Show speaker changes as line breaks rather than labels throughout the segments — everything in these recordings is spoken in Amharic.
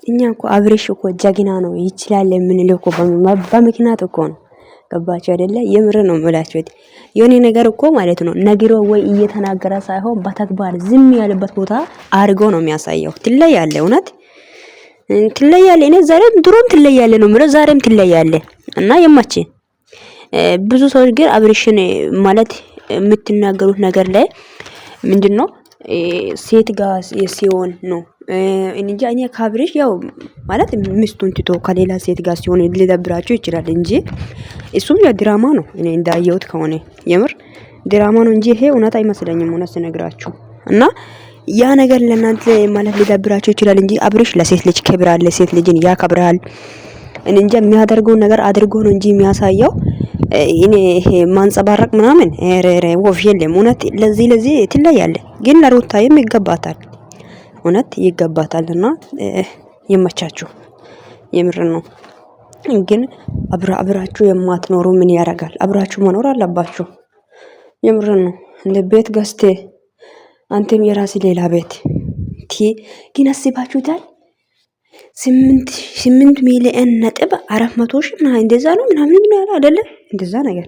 እኛ እኮ አብሬሽ እኮ ጀግና ነው ይችላል የምንለው እኮ በምክንያት እኮ ነው። ገባችሁ አይደለ? የምር ነው የምላችሁት። የሆነ ነገር እኮ ማለት ነው ነግሮ ወይ እየተናገረ ሳይሆን በተግባር ዝም ያለበት ቦታ አድርጎ ነው የሚያሳየው። ትለያለህ፣ እውነት ትለያለህ። እኔ ዛሬም ድሮም ትለያለህ ነው የምለው፣ ዛሬም ትለያለህ እና የማች ብዙ ሰዎች ግን አብሬሽን ማለት የምትናገሩት ነገር ላይ ምንድነው ሴት ጋር ሲሆን ነው እንጂ እኔ ካብሬሽ ያው ማለት ሚስቱን ትቶ ከሌላ ሴት ጋር ሲሆን ሊደብራችሁ ይችላል እንጂ እሱም ያ ድራማ ነው። እኔ እንዳየሁት ከሆነ የምር ድራማ ነው እንጂ ይሄ እውነት አይመስለኝም። እውነት ስነግራችሁ እና ያ ነገር ለእናንተ ማለት ሊደብራችሁ ይችላል እንጂ አብሬሽ ለሴት ልጅ ክብር አለ፣ ሴት ልጅን ያከብራል። እንጂ የሚያደርገው ነገር አድርጎ ነው እንጂ የሚያሳየው እኔ ይሄ ማንጸባረቅ ምናምን ሬሬ ወፍ የለም። እውነት ለዚህ ትለያለህ፣ ግን ለሩታዬም ይገባታል፣ እውነት ይገባታልና ይመቻችሁ። የምር ነው። ግን አብራችሁ የማትኖሩ ምን ያረጋል? አብራችሁ መኖር አለባችሁ። የምር ነው። እንደ ቤት ገዝቴ አንተም የራስ ሌላ ቤት ግን አስባችሁታል? 8 ሚሊዮን ነጥብ 400 ሺህ ምናምን እንደዛ ነው ምናምን ምን ያለ አይደለ? እንደዛ ነገር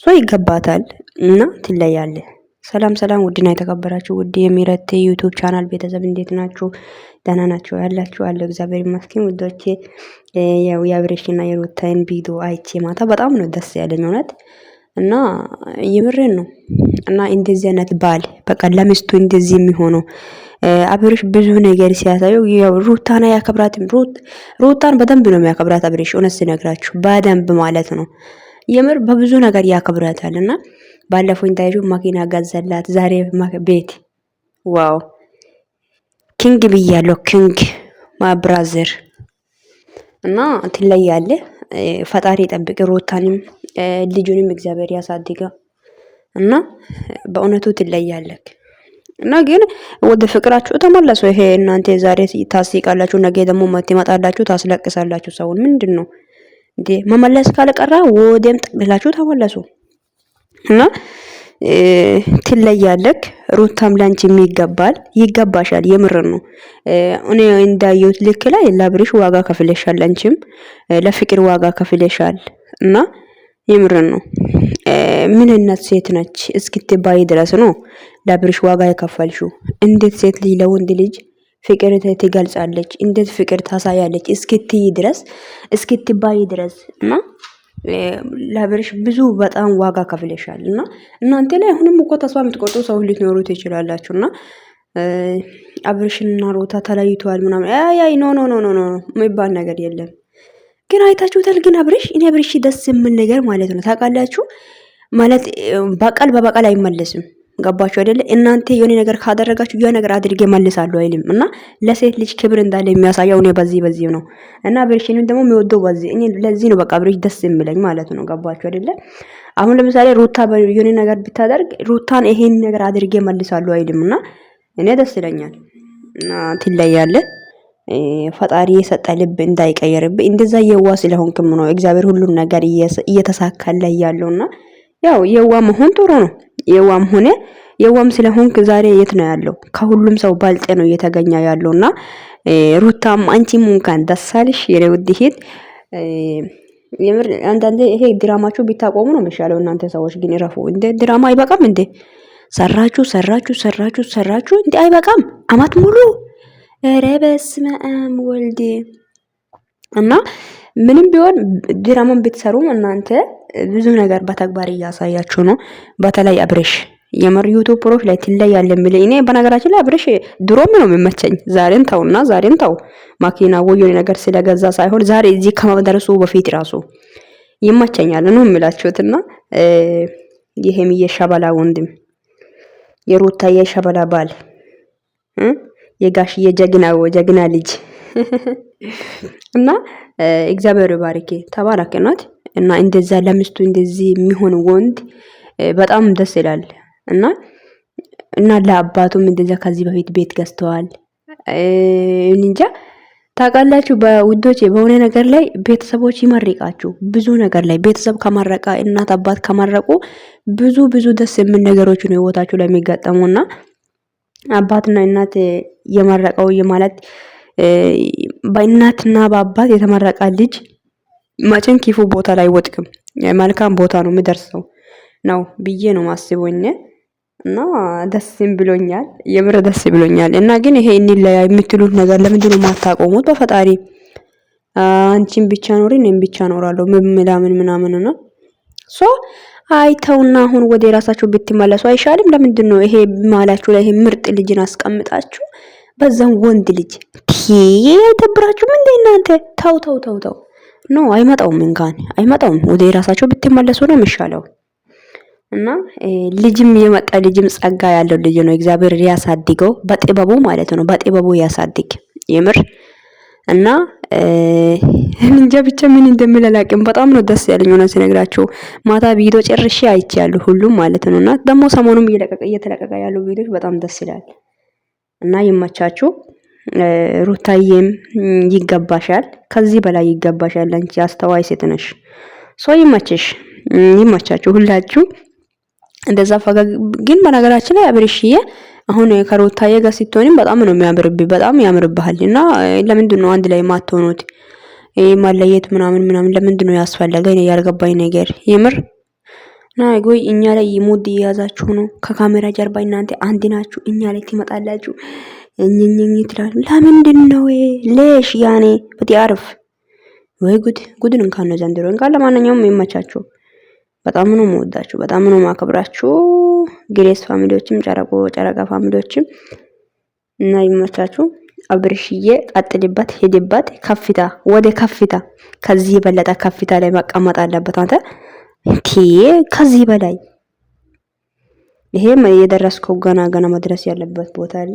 ሰው ይገባታል እና ትለያለህ። ሰላም ሰላም፣ ውድና የተከበራችሁ ውድ የሚረት ዩቲዩብ ቻናል ቤተሰብ እንዴት ናችሁ? ደህና ናችሁ ያላችሁ? አለ እግዚአብሔር ይመስገን ውዶቼ። ያው የአብሬሽና የሩታን ቪዲዮ አይቼ ማታ በጣም ነው ደስ ያለኝ እውነት እና የምሬን ነው። እና እንደዚህ አይነት ባል በቃ ለሚስቱ እንደዚህ የሚሆነው አብሬሽ ብዙ ነገር ሲያሳየው ያው ሩታና ያከብራትም ሩታን በደንብ ነው የሚያከብራት አብሬሽ፣ እውነት ሲነግራችሁ በደንብ ማለት ነው። የምር በብዙ ነገር ያከብራታልና ባለፈው እንታይጁ ማኪና ገዛላት፣ ዛሬ ቤት ዋው ኪንግ ብያለሁ። ኪንግ ማብራዘር እና ትለያለህ። ፈጣሪ ጠብቅ ሩታንም ልጁንም እግዚአብሔር ያሳድጋ እና በእውነቱ ትለያለህ። እና ግን ወደ ፍቅራችሁ ተመለሱ። ይሄ እናንተ ዛሬ ታስቃላችሁ፣ ነገ ደግሞ ትመጣላችሁ ታስለቅሳላችሁ። ሰውን ምንድነው እንዴ? መመለስ ካልቀራ ወደም ጠቅላችሁ ተመለሱ እና ትለያለህ። ሩታም ላንቺ ይገባሻል። የምር ነው። እኔ እንዳየሁት ልክ ላይ ለአብሬሽ ዋጋ ከፍለሻል፣ አንቺም ለፍቅር ዋጋ ከፍለሻል እና የምር ነው። ምንነት ሴት ነች እስክትባይ ድረስ ነው ለአብሬሽ ዋጋ የከፈልሽው። እንዴት ሴት ልጅ ለወንድ ልጅ ፍቅር ትገልጻለች? እንዴት ፍቅር ታሳያለች? እስክትባይ ድረስ እና ለአብሬሽ ብዙ በጣም ዋጋ ከፍለሻል እና እናንተ ላይ አሁንም እኮ ተስፋ የምትቆርጡ ሰው ልትኖሩት ይችላላችሁና አብሬሽና ሩታ ተለያይተዋል ምናምን አይ ኖ የሚባል ነገር የለም። ግን አይታችሁታል? ግን አብሬሽ ደስ የምን ነገር ማለት ነው ታውቃላችሁ? ማለት በበቀል አይመለስም። ገባችሁ አይደለ? እናንተ የሆነ ነገር ካደረጋችሁ ያ ነገር አድርጌ መልሳለሁ አይልም እና ለሴት ልጅ ክብር እንዳለ የሚያሳየው ነው። በዚህ ነው እና አብሬሽንም ደግሞ የሚወደው በዚህ እኔ ለዚህ ነው በቃ አብሬሽ ደስ የሚለኝ ማለት ነው። ገባችሁ አይደለ? አሁን ለምሳሌ ሩታ የሆነ ነገር ብታደርግ ሩታን ይሄን ነገር አድርጌ መልሳለሁ አይልም እና እኔ ደስ ይለኛል እና ትለያለህ። ፈጣሪ የሰጠ ልብ እንዳይቀየርብህ። እንደዛ የዋ ስለሆንክም ነው እግዚአብሔር ሁሉን ነገር እየተሳካለ ያለውና ያው የዋ መሆን ጥሩ ነው። የዋም ስለሆንክ ዛሬ የት ነው ያለው? ከሁሉም ሰው ባልጤ ነው እየተገኘ ያለውና ሩታም አንቺም እንኳን ደስ አለሽ የኔ ውድ እህት። የምር አንዳንዴ ይሄ ድራማችሁ ቢታቆሙ ነው የሚሻለው። እናንተ ሰዎች ግን ይረፉ እንደ ድራማ አይበቃም እንዴ? ሰራችሁ እንዴ? አይበቃም? አመት ሙሉ ኧረ በስመ አብ ወልድ እና ምንም ቢሆን ድራማን ብትሰሩም እናንተ ብዙ ነገር በተግባር እያሳያችሁ ነው። በተለይ አብሬሽ የምር ዩቲዩበሮች ላይ ትለያለ የሚል እኔ በነገራችን ላይ አብሬሽ ድሮም ነው የሚመቸኝ። ዛሬን ተው ማኪና ወዮ ነገር ስለገዛ ሳይሆን ዛሬ እዚህ ከመድረሱ በፊት ራሱ ይመቸኛል ነው የሚላችሁትና ይሄም የሸበላ ወንድም የሩታ የሸበላ ባል የጋሽ የጀግና ልጅ እና እግዚአብሔር ይባርክ ተባረከናት። እና እንደዛ ለሚስቱ እንደዚህ የሚሆን ወንድ በጣም ደስ ይላል። እና ለአባቱም እንደዛ ከዚህ በፊት ቤት ገዝተዋል። እንጃ ታውቃላችሁ በውዶቼ በሆነ ነገር ላይ ቤተሰቦች ይመርቃችሁ። ብዙ ነገር ላይ ቤተሰብ ከመረቃ እናት አባት ከመረቁ ብዙ ደስ የሚል ነገሮች ነው ህይወታችሁ ላይ የሚጋጠሙና አባትና እናት የመረቀው ማለት በእናትና በአባት የተመረቀ ልጅ መቼም ክፉ ቦታ ላይ ወጥቅም መልካም ቦታ ነው የሚደርሰው ነው ብዬ ነው ማስበው እኔ። እና ደስም ብሎኛል፣ የምር ደስ ብሎኛል። እና ግን ይሄ እንለያ የምትሉት ነገር ለምንድን ነው የማታቆሙት? በፈጣሪ አንቺን ብቻ ኖሪ እኔም ብቻ ኖራለሁ ምናምን ነው ሶ አይተውና አሁን ወደ ራሳችሁ ብትመለሱ አይሻልም? ለምንድን ነው ይሄ ማላችሁ ላይ ይሄ ምርጥ ልጅን አስቀምጣችሁ በዛም ወንድ ልጅ አይደብራችሁም እንዴ እናንተ? ተው ተው ተው ተው። ኖ አይመጣውም፣ እንኳን አይመጣውም። ወደ ራሳችሁ ብትመለሱ ነው የሚሻለው። እና ልጅም የመጣ ልጅም ጸጋ ያለው ልጅ ነው እግዚአብሔር ያሳድገው በጥበቡ ማለት ነው። በጥበቡ ያሳድግ የምር። እና እንጃ ብቻ ምን እንደምል አላውቅም። በጣም ነው ደስ ያለኝ ሆነ ሲነግራችሁ። ማታ ቪዲዮ ጨርሼ አይቻለሁ ሁሉም ማለት ነውና ደግሞ ሰሞኑን እየተለቀቀ ያለው ቪዲዮች በጣም ደስ ይላል። እና ይመቻችሁ። ሩታዬም ይገባሻል፣ ከዚህ በላይ ይገባሻል። አንቺ አስተዋይ ሴት ነሽ። ሶ ይመችሽ፣ ይመቻችሁ ሁላችሁ። እንደዛ ፈገግ ግን በነገራችን ላይ አብርሽዬ አሁን ከሩታዬ ጋር ስትሆንም በጣም ነው የሚያምርብህ፣ በጣም ያምርብሃል። እና ለምንድን ነው አንድ ላይ ማትሆኑት? ማለየት ምናምን ለምንድን ነው ያስፈለገ? ያልገባኝ ነገር የምር ና ጎይ እኛ ላይ ሙድ እየያዛችሁ ነው። ከካሜራ ጀርባ እናንተ አንድ ናችሁ፣ እኛ ላይ ትመጣላችሁ እኝኝኝ ትላሉ። ለምንድን ነው ሌሽ ያኔ በቲአርፍ ወይ ጉድን እንኳን ነው ዘንድሮ እንኳን። ለማንኛውም ይመቻችሁ። በጣም ነው የምወዳችሁ፣ በጣም ነው ማከብራችሁ። ግሬስ ፋሚሊዎችም ጨረቃ ፋሚሊዎችም እና ይመቻችሁ። አብርሽዬ ቀጥልበት፣ ሄድበት፣ ከፍታ ወደ ከፍታ፣ ከዚህ የበለጠ ከፍታ ላይ መቀመጥ አለበት አንተ ከዚህ በላይ ይሄም የደረስከው ገና መድረስ ያለበት ቦታ አለ።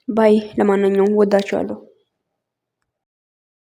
ባይ ለማንኛውም ወዳችኋለሁ።